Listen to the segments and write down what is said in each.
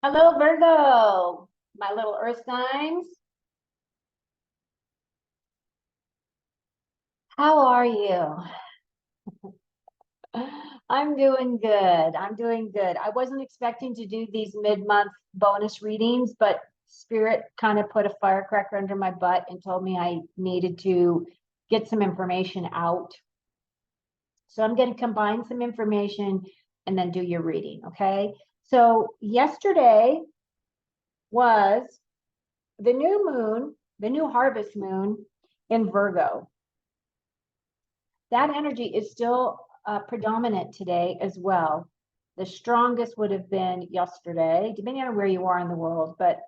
Hello, Virgo, my little earth signs. How are you? I'm doing good. I'm doing good. I wasn't expecting to do these mid-month bonus readings, but Spirit kind of put a firecracker under my butt and told me I needed to get some information out. So I'm going to combine some information and then do your reading, okay? So yesterday was the new moon, the new harvest moon in Virgo. That energy is still predominant today as well. The strongest would have been yesterday, depending on where you are in the world, but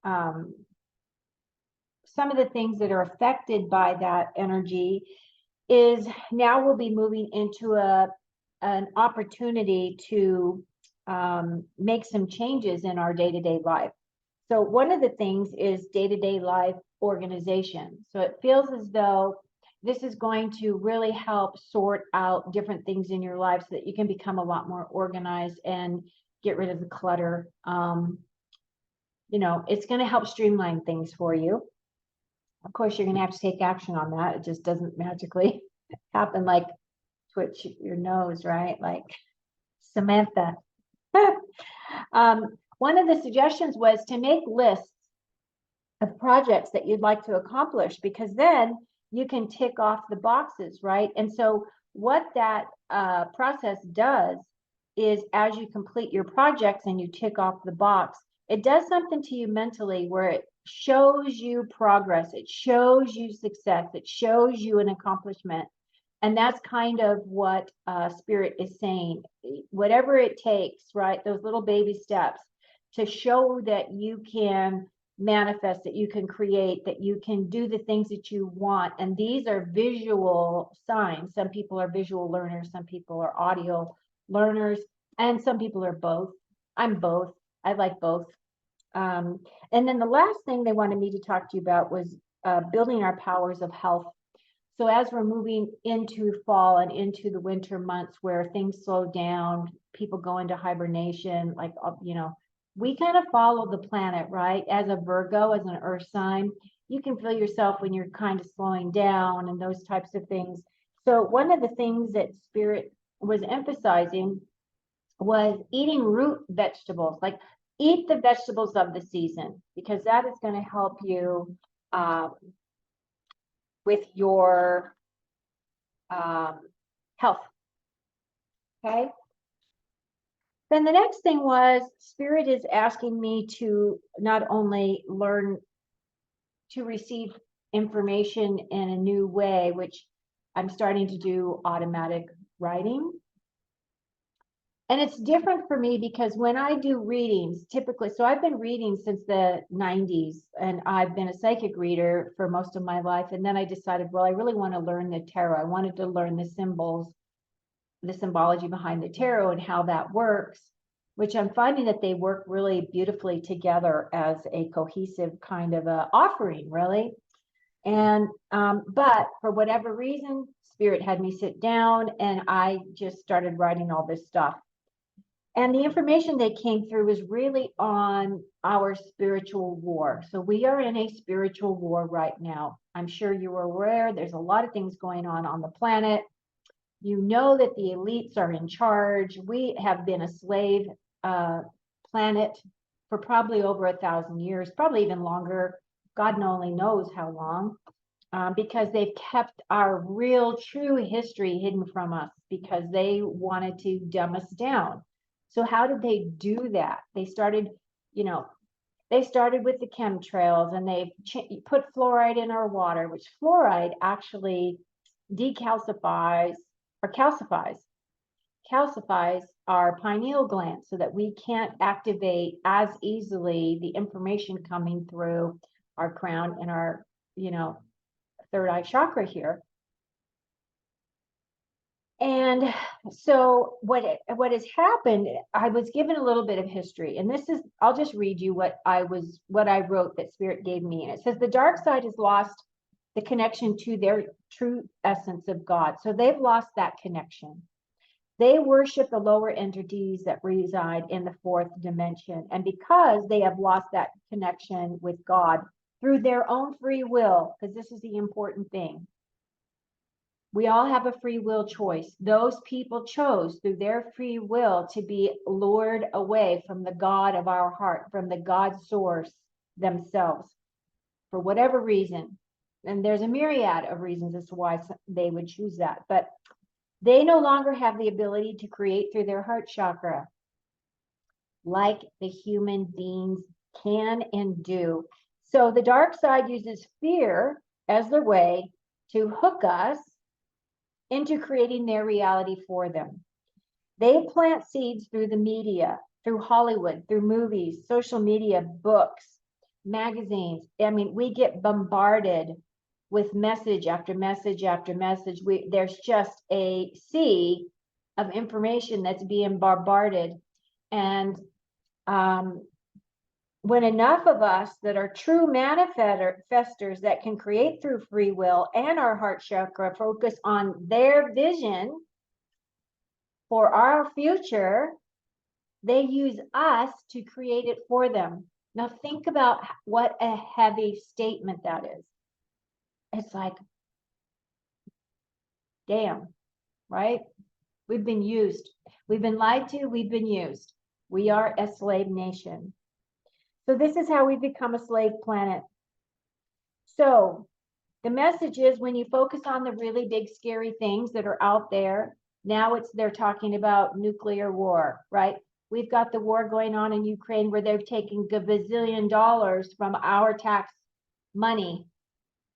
some of the things that are affected by that energy is now we'll be moving into an opportunity to make some changes in our day-to-day life. So one of the things is day-to-day life organization. So it feels as though this is going to really help sort out different things in your life so that you can become a lot more organized and get rid of the clutter. It's going to help streamline things for you. Of course, you're going to have to take action on that. It just doesn't magically happen like twitch your nose, right? Like Samantha. One of the suggestions was to make lists of projects that you'd like to accomplish, because then you can tick off the boxes, right? And so what that process does is, as you complete your projects and you tick off the box, it does something to you mentally where it shows you progress, it shows you success, it shows you an accomplishment. And that's kind of what Spirit is saying. Whatever it takes, right? Those little baby steps to show that you can manifest, that you can create, that you can do the things that you want. And these are visual signs. Some people are visual learners, some people are audio learners, and some people are both. I'm both. I like both. And then the last thing they wanted me to talk to you about was building our powers of health. So as we're moving into fall and into the winter months where things slow down, people go into hibernation, like, we kind of follow the planet, right? As a Virgo, as an earth sign, you can feel yourself when you're kind of slowing down and those types of things. So one of the things that Spirit was emphasizing was eating root vegetables, like eat the vegetables of the season, because that is going to help you with your health. Okay. Then the next thing was Spirit is asking me to not only learn to receive information in a new way, which I'm starting to do automatic writing. And it's different for me because when I do readings, typically, so I've been reading since the 90s and I've been a psychic reader for most of my life. And then I decided, well, I really want to learn the tarot. I wanted to learn the symbols, the symbology behind the tarot and how that works, which I'm finding that they work really beautifully together as a cohesive kind of a offering, really. And but for whatever reason, Spirit had me sit down and I just started writing all this stuff. And the information that came through was really on our spiritual war. So we are in a spiritual war right now. I'm sure you are aware there's a lot of things going on the planet. You know that the elites are in charge. We have been a slave planet for probably over 1,000 years, probably even longer. God only knows how long, because they've kept our real, true history hidden from us because they wanted to dumb us down. So how did they do that? They started, they started with the chemtrails and they put fluoride in our water, which fluoride actually decalcifies or calcifies our pineal gland so that we can't activate as easily the information coming through our crown and our, third eye chakra here. And so what has happened, I was given a little bit of history, and this is, I'll just read you what I wrote that Spirit gave me. And it says the dark side has lost the connection to their true essence of God. So they've lost that connection. They worship the lower entities that reside in the fourth dimension. And because they have lost that connection with God through their own free will, because this is the important thing, we all have a free will choice. Those people chose through their free will to be lured away from the God of our heart, from the God source themselves, for whatever reason. And there's a myriad of reasons as to why they would choose that. But they no longer have the ability to create through their heart chakra like the human beings can and do. So the dark side uses fear as their way to hook us into creating their reality for them. They plant seeds through the media, through Hollywood, through movies, social media, books, magazines. I mean, we get bombarded with message after message after message. There's just a sea of information that's being bombarded. And when enough of us that are true manifestors that can create through free will and our heart chakra focus on their vision for our future, they use us to create it for them. Now think about what a heavy statement that is. It's like, damn, right? We've been used. We've been lied to. We've been used. We are a slave nation. So this is how we become a slave planet. So the message is when you focus on the really big, scary things that are out there, now they're talking about nuclear war, right? We've got the war going on in Ukraine where they've taken a bazillion dollars from our tax money,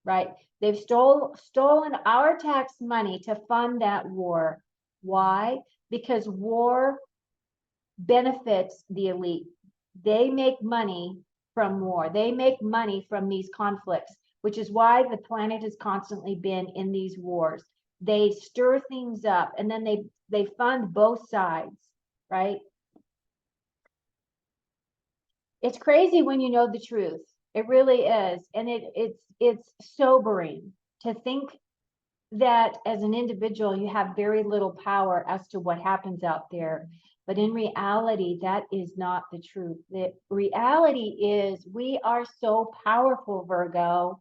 right? They've stolen our tax money to fund that war. Why? Because war benefits the elite. They make money from war. They make money from these conflicts, which is why the planet has constantly been in these wars. They stir things up and then they fund both sides, right? It's crazy when you know the truth. It really is. And it's sobering to think that as an individual, you have very little power as to what happens out there. But in reality, that is not the truth. The reality is we are so powerful, Virgo.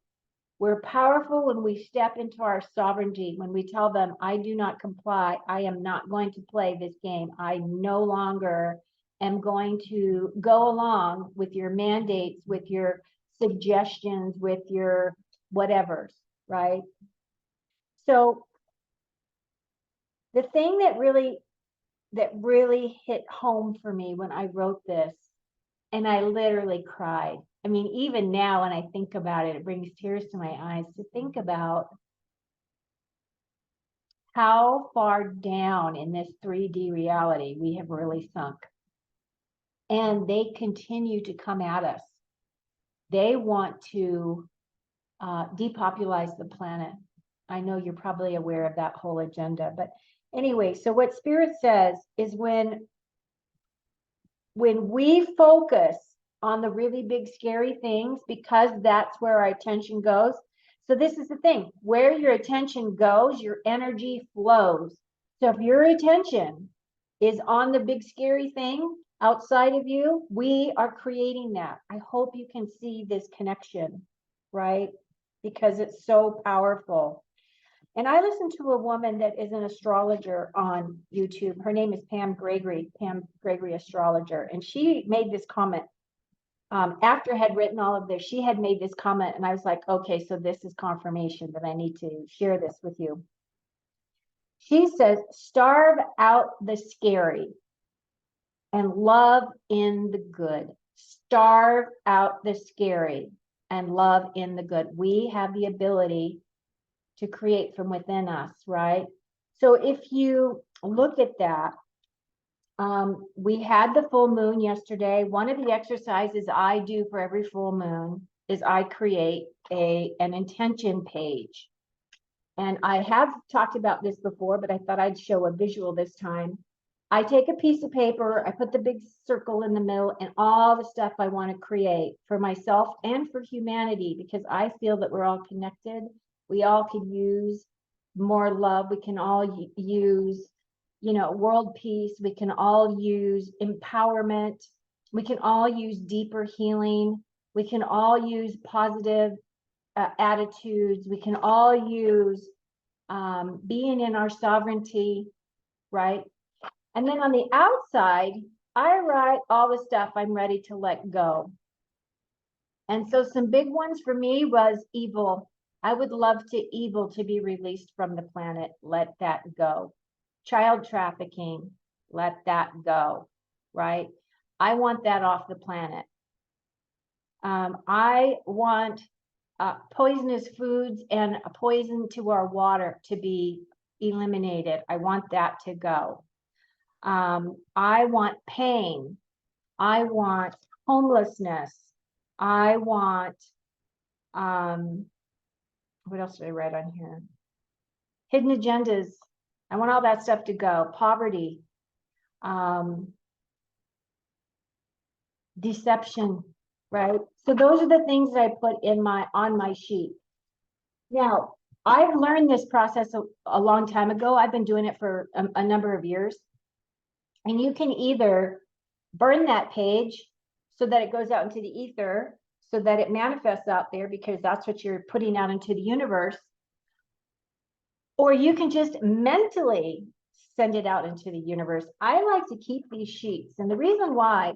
We're powerful when we step into our sovereignty, when we tell them, I do not comply. I am not going to play this game. I no longer am going to go along with your mandates, with your suggestions, with your whatevers, right? So the thing that really hit home for me when I wrote this, and I literally cried. I mean, even now when I think about it, it brings tears to my eyes to think about how far down in this 3D reality we have really sunk. And they continue to come at us. They want to depopulize the planet. I know you're probably aware of that whole agenda, but anyway, so what Spirit says is when we focus on the really big scary things, because that's where our attention goes. So this is the thing, where your attention goes, your energy flows. So if your attention is on the big scary thing outside of you, we are creating that. I hope you can see this connection, right? Because it's so powerful. And I listened to a woman that is an astrologer on YouTube. Her name is Pam Gregory Astrologer. And she made this comment after I had written all of this. She had made this comment, and I was like, okay, so this is confirmation that I need to share this with you. She says, starve out the scary and love in the good. Starve out the scary and love in the good. We have the ability to create from within us, right? So if you look at that, we had the full moon yesterday. One of the exercises I do for every full moon is I create an intention page. And I have talked about this before, but I thought I'd show a visual this time. I take a piece of paper, I put the big circle in the middle and all the stuff I want to create for myself and for humanity, because I feel that we're all connected. We all could use more love. We can all use world peace. We can all use empowerment. We can all use deeper healing. We can all use positive attitudes. We can all use being in our sovereignty, right? And then on the outside, I write all the stuff I'm ready to let go. And so some big ones for me was evil. I would love evil to be released from the planet. Let that go. Child trafficking, let that go, right? I want that off the planet. I want poisonous foods and a poison to our water to be eliminated. I want that to go. I want pain. I want homelessness. I want, what else did I write on here? Hidden agendas. I want all that stuff to go. Poverty, deception, right? So those are the things that I put on my sheet. Now, I've learned this process a long time ago. I've been doing it for a number of years. And you can either burn that page so that it goes out into the ether, so that it manifests out there, because that's what you're putting out into the universe. Or you can just mentally send it out into the universe. I like to keep these sheets. And the reason why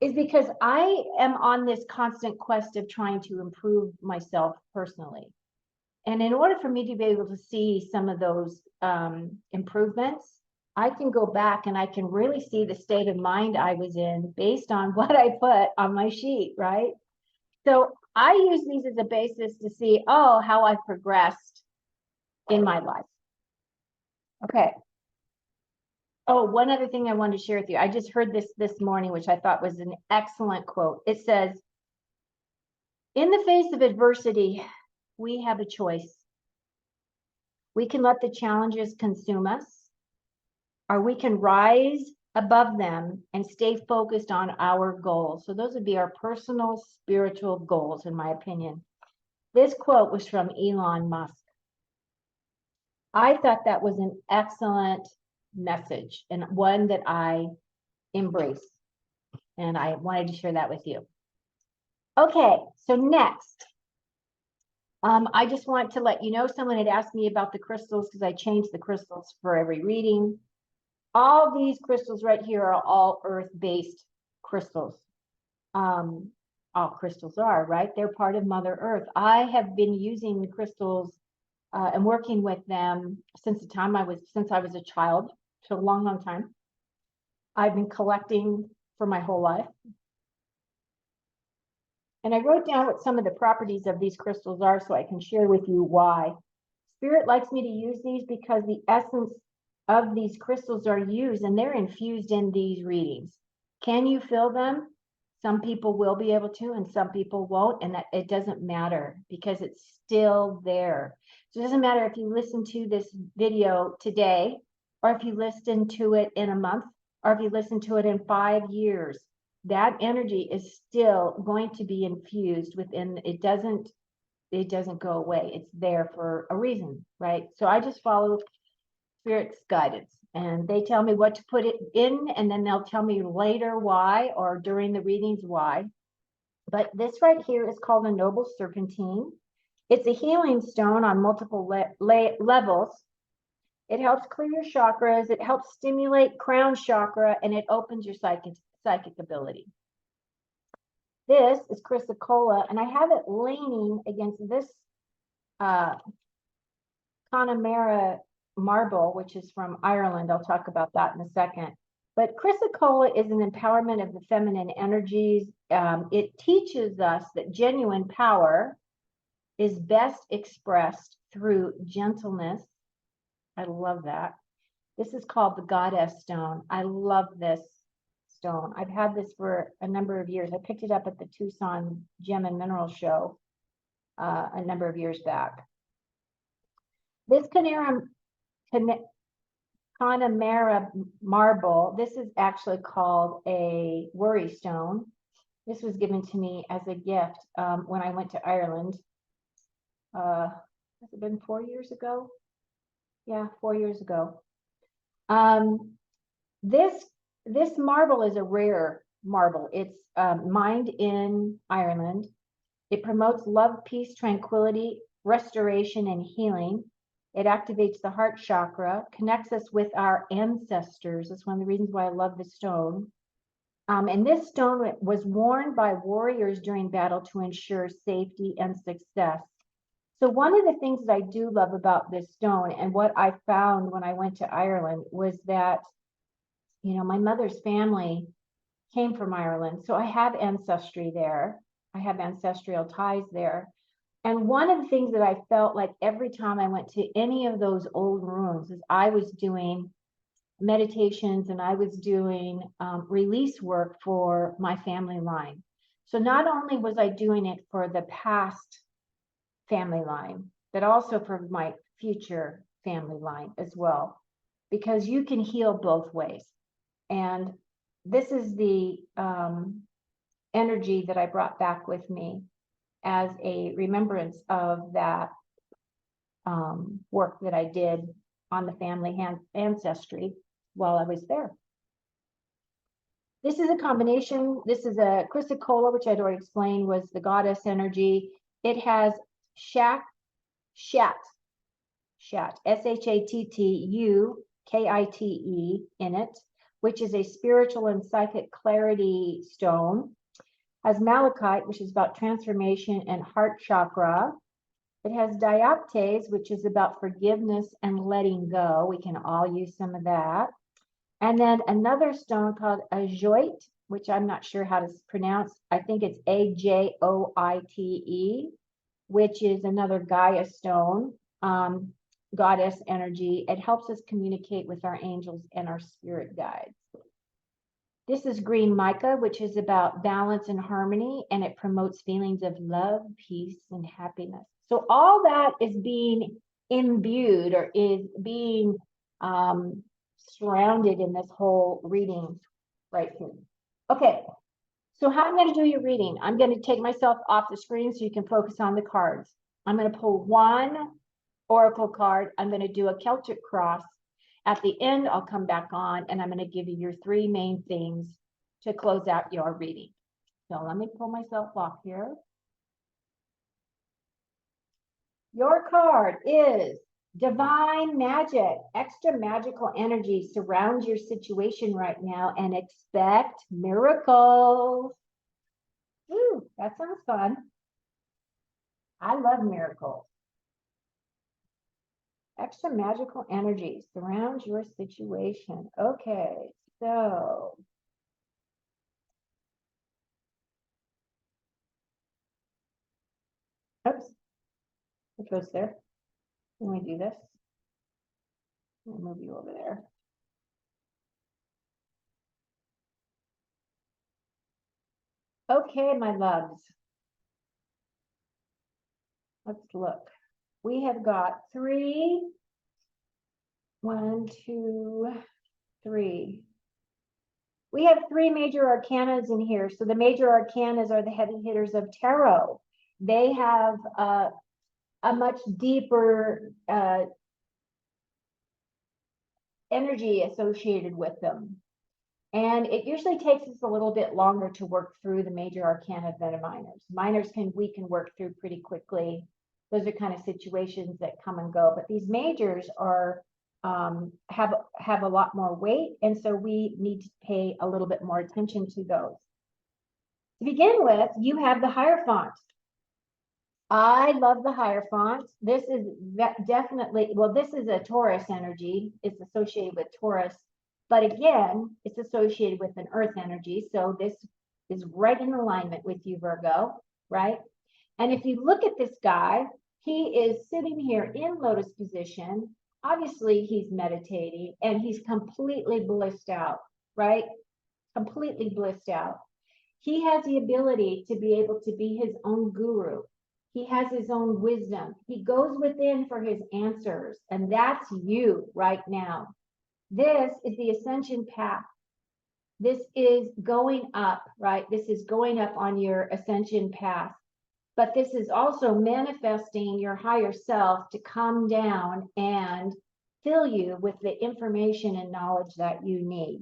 is because I am on this constant quest of trying to improve myself personally. And in order for me to be able to see some of those improvements, I can go back and I can really see the state of mind I was in based on what I put on my sheet, right? So I use these as a basis to see, oh, how I've progressed in my life. Okay. Oh, one other thing I wanted to share with you. I just heard this morning, which I thought was an excellent quote. It says, in the face of adversity, we have a choice. We can let the challenges consume us, or we can rise above them and stay focused on our goals. So those would be our personal spiritual goals, in my opinion. This quote was from Elon Musk. I thought that was an excellent message and one that I embrace. And I wanted to share that with you. Okay, so next, I just want to let you know, someone had asked me about the crystals because I changed the crystals for every reading. All these crystals right here are all earth-based crystals. All crystals are, right? They're part of Mother Earth. I have been using the crystals and working with them since I was a child, so a long, long time. I've been collecting for my whole life. And I wrote down what some of the properties of these crystals are so I can share with you why. Spirit likes me to use these because the essence of these crystals are used and they're infused in these readings. Can you feel them? Some people will be able to and some people won't, and that it doesn't matter because it's still there. So it doesn't matter if you listen to this video today, or if you listen to it in a month, or if you listen to it in 5 years. That energy is still going to be infused within. It doesn't go away. It's there for a reason, right? So I just follow Spirit's guidance, and they tell me what to put it in, and then they'll tell me later why, or during the readings why. But this right here is called a noble serpentine. It's a healing stone on multiple levels. It helps clear your chakras. It helps stimulate crown chakra, and it opens your psychic ability. This is chrysocolla, and I have it leaning against this Connemara marble, which is from Ireland. I'll talk about that in a second. But chrysocolla is an empowerment of the feminine energies. It teaches us that genuine power is best expressed through gentleness. I love that. This is called the Goddess Stone. I love this stone. I've had this for a number of years. I picked it up at the Tucson Gem and Mineral Show a number of years back. This Connemara marble, this is actually called a worry stone. This was given to me as a gift when I went to Ireland. Has it been 4 years ago? Yeah, 4 years ago. This this marble is a rare marble. It's mined in Ireland. It promotes love, peace, tranquility, restoration, and healing. It activates the heart chakra, connects us with our ancestors. That's one of the reasons why I love the stone. And this stone was worn by warriors during battle to ensure safety and success. So one of the things that I do love about this stone and what I found when I went to Ireland was that, my mother's family came from Ireland. So I have ancestry there. I have ancestral ties there. And one of the things that I felt like every time I went to any of those old rooms is I was doing meditations and I was doing release work for my family line. So not only was I doing it for the past family line, but also for my future family line as well, because you can heal both ways. And this is the energy that I brought back with me as a remembrance of that work that I did on the family ancestry while I was there. This is a combination. This is a chrysocolla, which I'd already explained was the goddess energy. It has shat, Shattukkite in it, which is a spiritual and psychic clarity stone. Has malachite, which is about transformation and heart chakra. It has dioptase, which is about forgiveness and letting go. We can all use some of that. And then another stone called ajoite, which I'm not sure how to pronounce. I think it's Ajoite, which is another Gaia stone, goddess energy. It helps us communicate with our angels and our spirit guides. This is green mica, which is about balance and harmony, and it promotes feelings of love, peace, and happiness. So all that is being imbued or is being surrounded in this whole reading right here. Okay, so how I'm going to do your reading, I'm going to take myself off the screen so you can focus on the cards. I'm going to pull one oracle card. I'm going to do a Celtic cross. At the end, I'll come back on and I'm going to give you your three main things to close out your reading. So let me pull myself off here. Your card is Divine Magic. Extra magical energy surrounds your situation right now and expect miracles. Ooh, that sounds fun. I love miracles. Extra magical energy surrounds your situation. Okay, so oops, it goes there. Let me do this. I'll move you over there. Okay, my loves. Let's look. We have got three. 1, 2, 3. We have three major arcanas in here. So the major arcanas are the heavy hitters of tarot. They have a much deeper energy associated with them. And it usually takes us a little bit longer to work through the major arcana than minors. Minors we can work through pretty quickly. Those are kind of situations that come and go. But these majors are have a lot more weight, and so we need to pay a little bit more attention to those. To begin with, you have the Hierophant. I love the Hierophant. This is definitely, well, this is a Taurus energy. It's associated with Taurus, but again, it's associated with an Earth energy. So this is right in alignment with you, Virgo, right? And if you look at this guy, he is sitting here in lotus position. Obviously, he's meditating and he's completely blissed out, right? Completely blissed out. He has the ability to be able to be his own guru. He has his own wisdom. He goes within for his answers, and that's you right now. This is the ascension path. This is going up, right? This is going up on your ascension path. But this is also manifesting your higher self to come down and fill you with the information and knowledge that you need.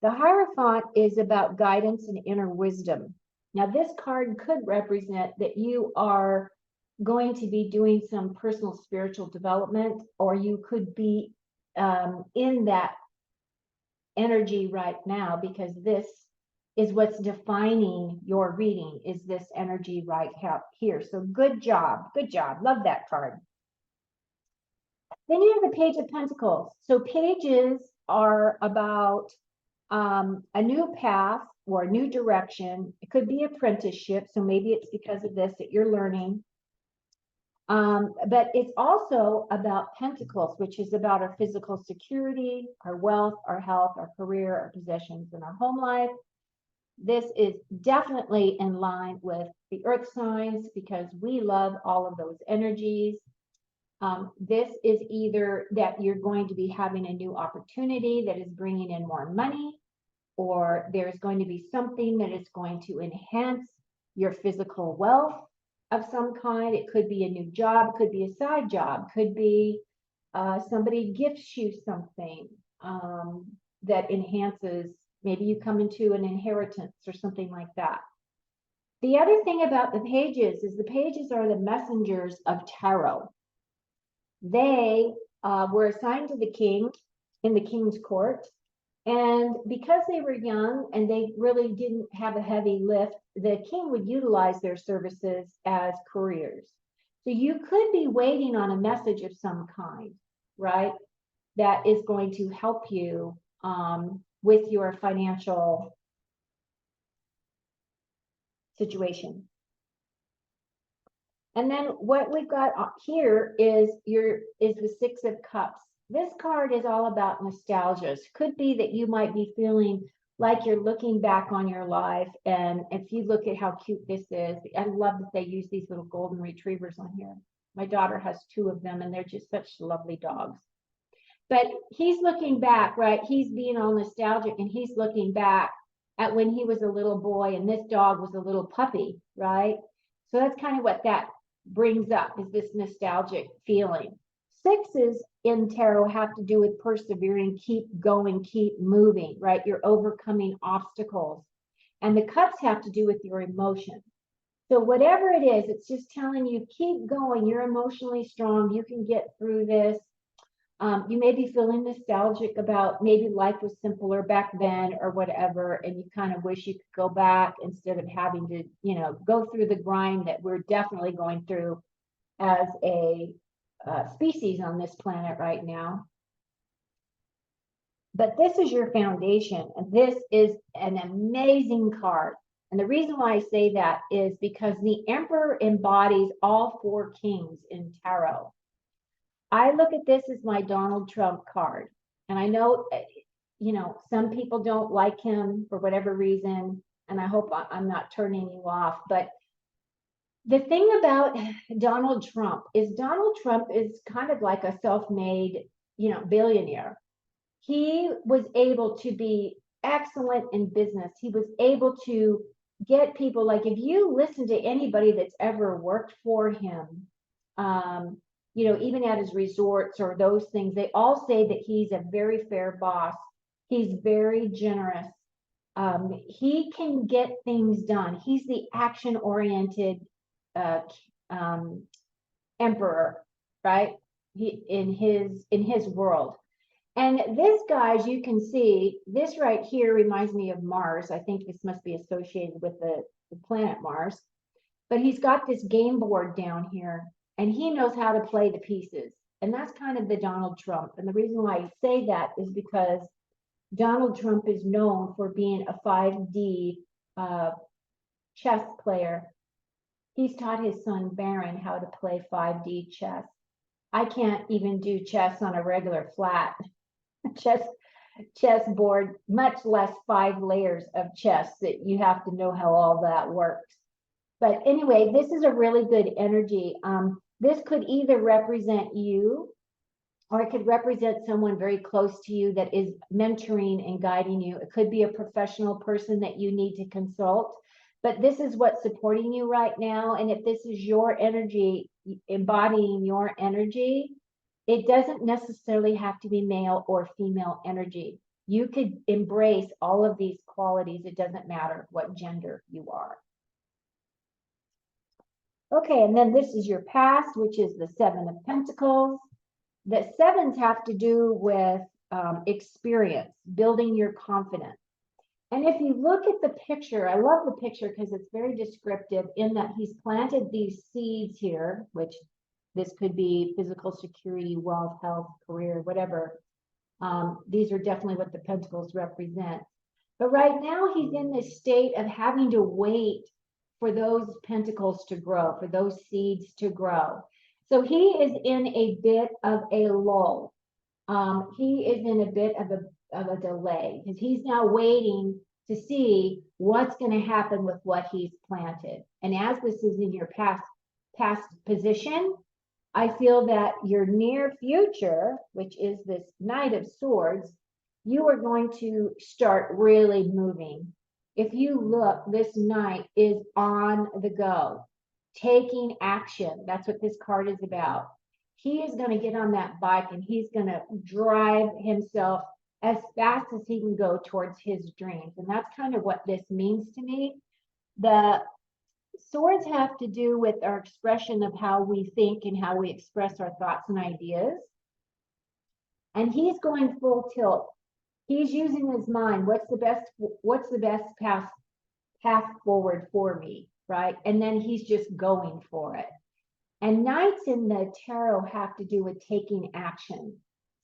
The Hierophant is about guidance and inner wisdom. Now, this card could represent that you are going to be doing some personal spiritual development, or you could be in that energy right now, because this is what's defining your reading, is this energy right here. So good job. Good job. Love that card. Then you have the Page of Pentacles. So pages are about a new path or a new direction. It could be apprenticeship. So maybe it's because of this that you're learning. But it's also about Pentacles, which is about our physical security, our wealth, our health, our career, our possessions, and our home life. This is definitely in line with the earth signs because we love all of those energies. This is either that you're going to be having a new opportunity that is bringing in more money, or there's going to be something that is going to enhance your physical wealth of some kind. It could be a new job, could be a side job, could be somebody gifts you something that enhances, maybe you come into an inheritance or something like that. The other thing about the pages is the pages are the messengers of tarot. They were assigned to the king in the king's court. And because they were young and they really didn't have a heavy lift, the king would utilize their services as couriers. So you could be waiting on a message of some kind, right? That is going to help you with your financial situation. And then what we've got here is the Six of Cups. This card is all about nostalgia. It could be that you might be feeling like you're looking back on your life. And if you look at how cute this is, I love that they use these little golden retrievers on here. My daughter has 2 of them, and they're just such lovely dogs. But he's looking back, right? He's being all nostalgic, and he's looking back at when he was a little boy and this dog was a little puppy, right? So that's kind of what that brings up, is this nostalgic feeling. Sixes in tarot have to do with persevering, keep going, keep moving, right? You're overcoming obstacles. And the cups have to do with your emotions. So whatever it is, it's just telling you, keep going. You're emotionally strong. You can get through this. You may be feeling nostalgic about maybe life was simpler back then or whatever, and you kind of wish you could go back instead of having to, go through the grind that we're definitely going through as a species on this planet right now. But this is your foundation, and this is an amazing card. And the reason why I say that is because the Emperor embodies all 4 kings in tarot. I look at this as my Donald Trump card. And I know, some people don't like him for whatever reason, and I hope I'm not turning you off. But the thing about Donald Trump is kind of like a self-made, billionaire. He was able to be excellent in business. He was able to get people, like if you listen to anybody that's ever worked for him, even at his resorts or those things, they all say that he's a very fair boss. He's very generous. He can get things done. He's the action-oriented emperor, right? In his world. And this guy, as you can see, this right here reminds me of Mars. I think this must be associated with the planet Mars. But he's got this game board down here, and he knows how to play the pieces. And that's kind of the Donald Trump. And the reason why I say that is because Donald Trump is known for being a 5D chess player. He's taught his son Barron how to play 5D chess. I can't even do chess on a regular flat chess board, much less 5 layers of chess that you have to know how all that works. But anyway, this is a really good energy. This could either represent you, or it could represent someone very close to you that is mentoring and guiding you. It could be a professional person that you need to consult. But this is what's supporting you right now. And if this is your energy, embodying your energy, It doesn't necessarily have to be male or female energy. You could embrace all of these qualities. It doesn't matter what gender you are. Okay, and then this is your past, which is the Seven of Pentacles. The sevens have to do with experience, building your confidence. And if you look at the picture, I love the picture because it's very descriptive in that he's planted these seeds here, which this could be physical security, wealth, health, career, whatever. These are definitely what the pentacles represent. But right now he's in this state of having to wait for those pentacles to grow, for those seeds to grow. So he is in a bit of a lull. He is in a bit of a delay because he's now waiting to see what's going to happen with what he's planted. And as this is in your past position, I feel that your near future, which is this Knight of Swords, you are going to start really moving. If you look, this Knight is on the go, taking action. That's what this card is about. He is going to get on that bike and he's going to drive himself as fast as he can go towards his dreams. And that's kind of what this means to me. The swords have to do with our expression of how we think and how we express our thoughts and ideas. And he's going full tilt. He's using his mind. What's the best path forward for me, right? And then he's just going for it. And knights in the tarot have to do with taking action.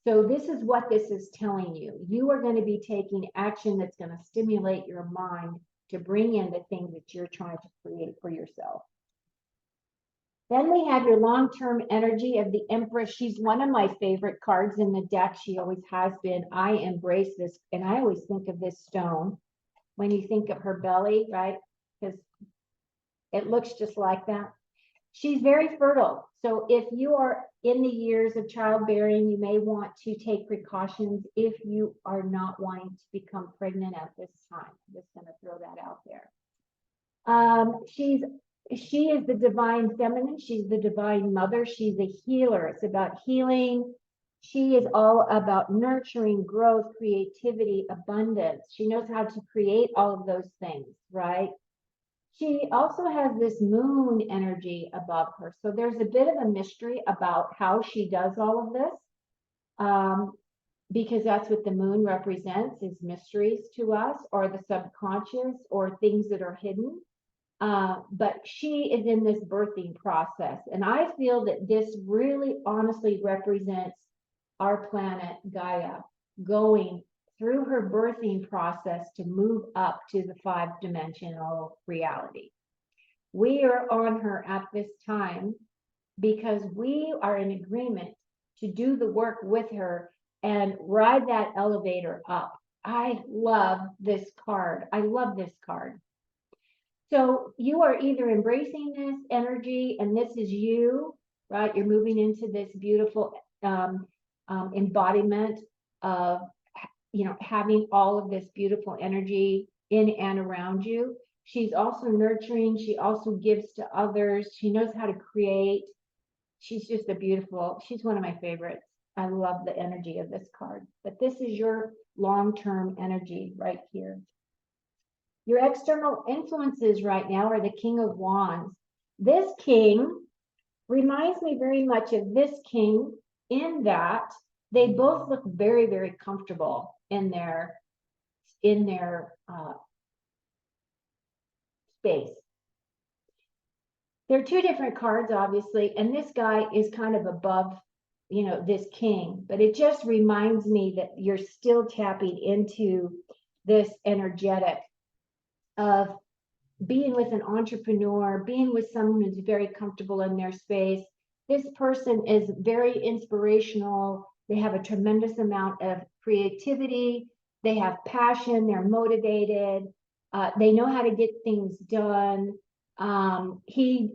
So this is what this is telling you. You are going to be taking action that's going to stimulate your mind to bring in the things that you're trying to create for yourself. Then we have your long-term energy of the Empress. She's one of my favorite cards in the deck. She always has been. I embrace this, and I always think of this stone when you think of her belly, right? Because it looks just like that. She's very fertile. So if you are in the years of childbearing, you may want to take precautions if you are not wanting to become pregnant at this time. I'm just going to throw that out there. She is the divine feminine. She's the divine mother. She's a healer. It's about healing. She is all about nurturing, growth, creativity, abundance. She knows how to create all of those things, right? She also has this moon energy above her. So there's a bit of a mystery about how she does all of this, because that's what the moon represents, is mysteries to us, or the subconscious, or things that are hidden. But she is in this birthing process. And I feel that this really honestly represents our planet Gaia going through her birthing process to move up to the 5-dimensional reality. We are on her at this time because we are in agreement to do the work with her and ride that elevator up. I love this card. I love this card. So you are either embracing this energy, and this is you, right? You're moving into this beautiful embodiment of, having all of this beautiful energy in and around you. She's also nurturing. She also gives to others. She knows how to create. She's just she's one of my favorites. I love the energy of this card. But this is your long-term energy right here. Your external influences right now are the King of Wands. This king reminds me very much of this king in that they both look very, very comfortable in their space. They're two different cards, obviously, and this guy is kind of above, this king, but it just reminds me that you're still tapping into this energetic of being with an entrepreneur, being with someone who's very comfortable in their space. This person is very inspirational. They have a tremendous amount of creativity. They have passion. They're motivated. They know how to get things done. He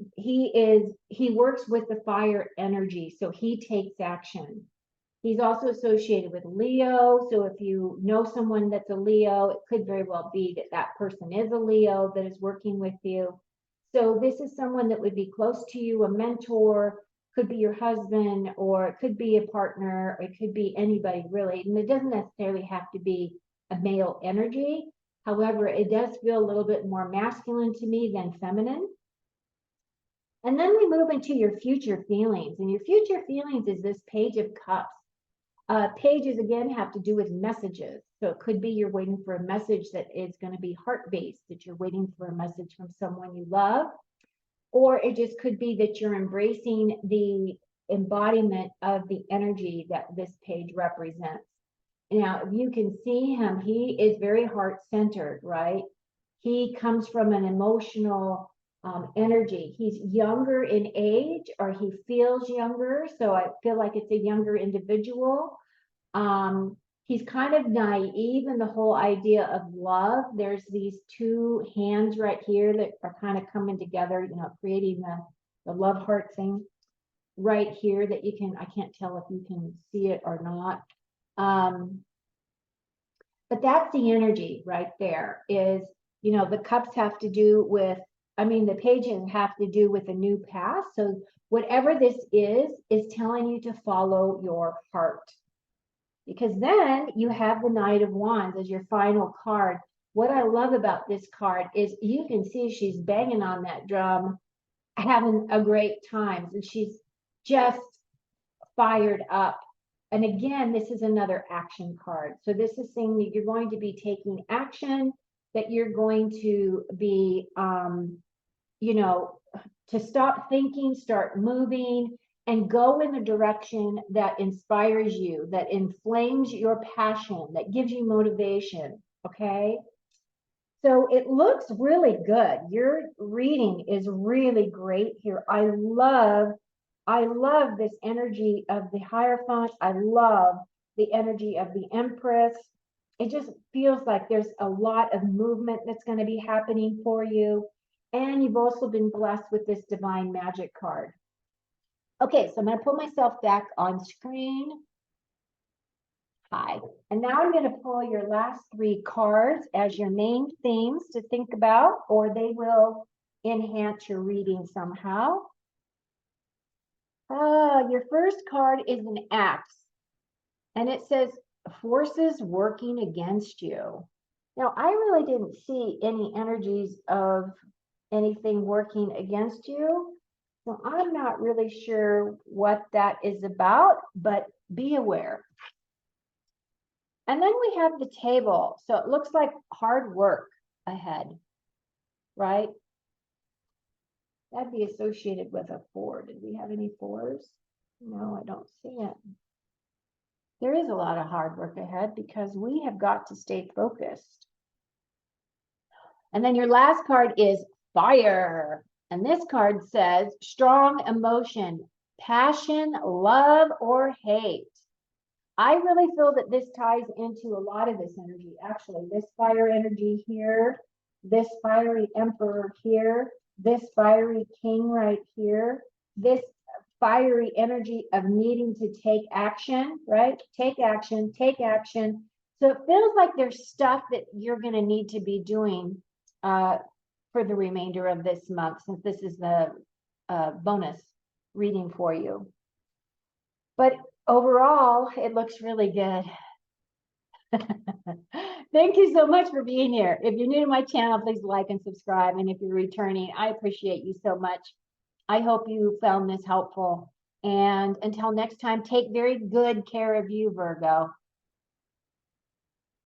works with the fire energy, so he takes action. He's also associated with Leo. So if you know someone that's a Leo, it could very well be that that person is a Leo that is working with you. So this is someone that would be close to you, a mentor, could be your husband, or it could be a partner, or it could be anybody really. And it doesn't necessarily have to be a male energy. However, it does feel a little bit more masculine to me than feminine. And then we move into your future feelings. And your future feelings is this Page of Cups. Pages, again, have to do with messages. So it could be you're waiting for a message that is going to be heart-based, that you're waiting for a message from someone you love. Or it just could be that you're embracing the embodiment of the energy that this page represents. Now, if you can see him, he is very heart-centered, right? He comes from an emotional energy. He's younger in age, or he feels younger. So I feel like it's a younger individual. He's kind of naive in the whole idea of love. There's these two hands right here that are kind of coming together, you know, creating the love heart thing right here that you can, I can't tell if you can see it or not. But that's the energy right there is, you know, the cups have to do with, I mean, the pages have to do with a new path. So whatever this is telling you to follow your heart. Because then you have the Knight of Wands as your final card. What I love about this card is you can see she's banging on that drum, having a great time. And she's just fired up. And again, this is another action card. So this is saying that you're going to be taking action, that you're going to be, you know, to stop thinking, start moving, and go in the direction that inspires you, that inflames your passion, that gives you motivation, okay? So it looks really good. Your reading is really great here. I love this energy of the Hierophant. I love the energy of the Empress. It just feels like there's a lot of movement that's going to be happening for you. And you've also been blessed with this Divine Magic card. Okay, so I'm going to put myself back on screen. Hi. And now I'm going to pull your last three cards as your main themes to think about, or they will enhance your reading somehow. Your first card is an axe, and it says forces working against you. Now, I really didn't see any energies of anything working against you. So I'm not really sure what that is about, but be aware. And then we have the table. So it looks like hard work ahead, right? That'd be associated with a 4. Did we have any 4s? No, I don't see it. There is a lot of hard work ahead because we have got to stay focused. And then your last card is fire. And this card says strong emotion, passion, love, or hate. I really feel that this ties into a lot of this energy. Actually, this fire energy here, this fiery emperor here, this fiery king right here, this fiery energy of needing to take action, right? Take action, take action. So it feels like there's stuff that you're going to need to be doing for the remainder of this month, since this is the bonus reading for you. But overall, it looks really good. Thank you so much for being here. If you're new to my channel, please like and subscribe. And if you're returning, I appreciate you so much. I hope you found this helpful. And until next time, take very good care of you, Virgo.